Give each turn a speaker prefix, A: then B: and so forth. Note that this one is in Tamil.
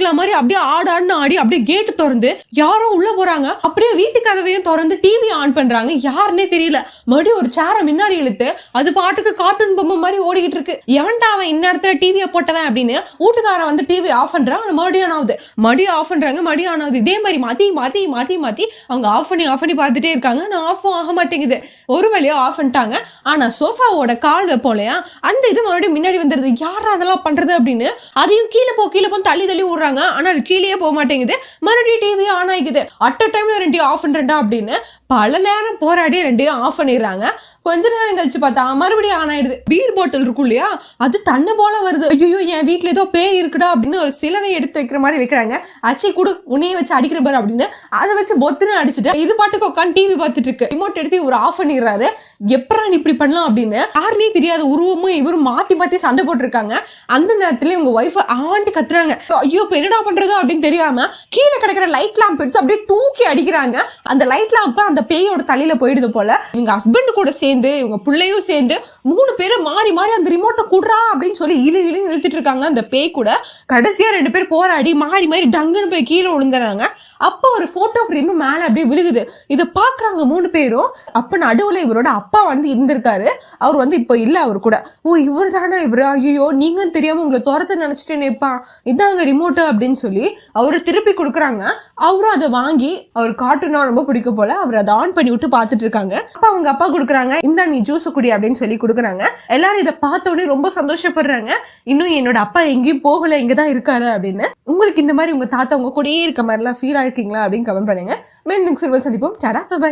A: திருவிழா மாதிரி அப்படியே ஆடான்னு ஆடி அப்படியே கேட்டு திறந்து யாரோ உள்ள போறாங்க. அப்படியே வீட்டு கதவையும் திறந்து டிவி ஆன் பண்றாங்க. யாருன்னே தெரியல. மறுபடியும் ஒரு சேரை முன்னாடி இழுத்து அது பாட்டுக்கு கார்ட்டூன் பொம்மை மாதிரி ஓடிக்கிட்டு இருக்கு. எவன்டா அவன் இந்த இடத்துல டிவியை போட்டவன் அப்படின்னு வீட்டுக்காரன் வந்து டிவி ஆஃப் பண்றான். மறுபடியும் ஆகுது, மறுபடியும் ஆஃப் பண்றாங்க, மறுபடியும் ஆன் ஆகுது. இதே மாதிரி மாத்தி மாத்தி மாத்தி மாத்தி அவங்க ஆஃப் பண்ணி பார்த்துட்டே இருக்காங்க. நான் ஆஃபும் ஆக மாட்டேங்குது. ஒரு வழியா ஆஃப் பண்ணிட்டாங்க. ஆனா சோஃபாவோட கால் வைப்போம் இல்லையா, அந்த இது மறுபடியும் முன்னாடி வந்துருது. யாரா அதெல்லாம் பண்றது அப்படின்னு அதையும் கீழே போ தள்ளி தள்ளி விடுறாங்க. ஆனா அது கீழே போக மாட்டேங்குது. மறுபடியும் டிவி ஆன் ஆகிக்குது. அட் அ டைம்ல ரெண்டையும் ஆஃப் பண்றேன்டா அப்படின்னு பல நேரம் போராடி ரெண்டையும் ஆஃப் பண்ணிடுறாங்க. கொஞ்ச நேரம் கழிச்சு பார்த்தா மறுபடியும் ஆன் ஆயிடுது. பீர் பாட்டில் இருக்கும் இல்லையா, அது தண்ணு போல வருது. ஐயோ என் வீட்டுல ஏதோ பேய் இருக்குடா அப்படின்னு ஒரு சிலவை எடுத்து வைக்கிற மாதிரி வைக்கிறாங்க. அச்சி குடு உன்னையே வச்சு அடிக்கிற பாரு அப்படின்னு அதை வச்சு பொத்துன்னு அடிச்சுட்டு இது பாட்டுக்கு உட்காந்து டிவி பார்த்துட்டு இருக்கு. ரிமோட் எடுத்து இவர் ஆஃப் பண்ணிடுறாரு. எப்படா இப்படி பண்ணலாம் அப்படின்னு யாருனே தெரியாத உருவமும் இவரும் மாத்தி மாத்தி சண்டை போட்டிருக்காங்க. அந்த நேரத்துல உங்க ஒய்ஃப் ஆண்டி கத்துறாங்க. ஐயோ இப்ப என்னடா பண்றது அப்படின்னு தெரியாம கீழே கிடக்கிற லைட் லாம்ப் எடுத்து அப்படியே தூக்கி அடிக்கிறாங்க. அந்த லைட் லாம்ப் அந்த பேயோட தலையில போயிடுது போல. இவங்க ஹஸ்பண்ட் கூட சேர்ந்து இவங்க பிள்ளையும் சேர்ந்து 3 பேரும் மாறி மாறி அந்த ரிமோட்டை குடுறா அப்படின்னு சொல்லி இழுத்துட்டு இருக்காங்க. அந்த பேய் கூட கடைசியா 2 பேர் போராடி மாறி மாறி டங்குன்னு போய் கீழே விழுந்துறாங்க. அப்போ ஒரு போட்டோ ஃப்ரேம் மேல அப்படியே விழுகுது. இதை பாக்குறாங்க 3 பேரும். அப்ப நடுவுல இவரோட அப்பா வந்து இருந்திருக்காரு. அவர் வந்து இப்போ இல்ல அவர் கூட. ஓ இவர் தானே இவரு, ஐயோ நீங்களும் தெரியாம உங்களை துரத்து நினைச்சிட்டேனேப்பா, இதாங்க ரிமோட்டு அப்படின்னு சொல்லி அவரு திருப்பி கொடுக்குறாங்க. அவரும் அதை வாங்கி அவர் கார்ட்டூனா ரொம்ப பிடிக்கும் போல அவர் அதை ஆன் பண்ணி விட்டு பாத்துட்டு இருக்காங்க. அப்ப அவங்க அப்பா கொடுக்குறாங்க, இந்தா நீ ஜூஸ் குடி அப்படின்னு சொல்லி கொடுக்குறாங்க. எல்லாரும் இதை பார்த்த உடனே ரொம்ப சந்தோஷப்படுறாங்க. இன்னும் என்னோட அப்பா எங்கேயும் போகல, இங்கதான் இருக்காரு அப்படின்னு. உங்களுக்கு இந்த மாதிரி உங்க தாத்தா உங்க கூடயே இருக்க மாதிரி எல்லாம் ஃபீல் இருக்கீங்களா அப்படின்னு கமெண்ட் பண்ணுங்க. மீண்டும் சந்திப்போம். Tata bye.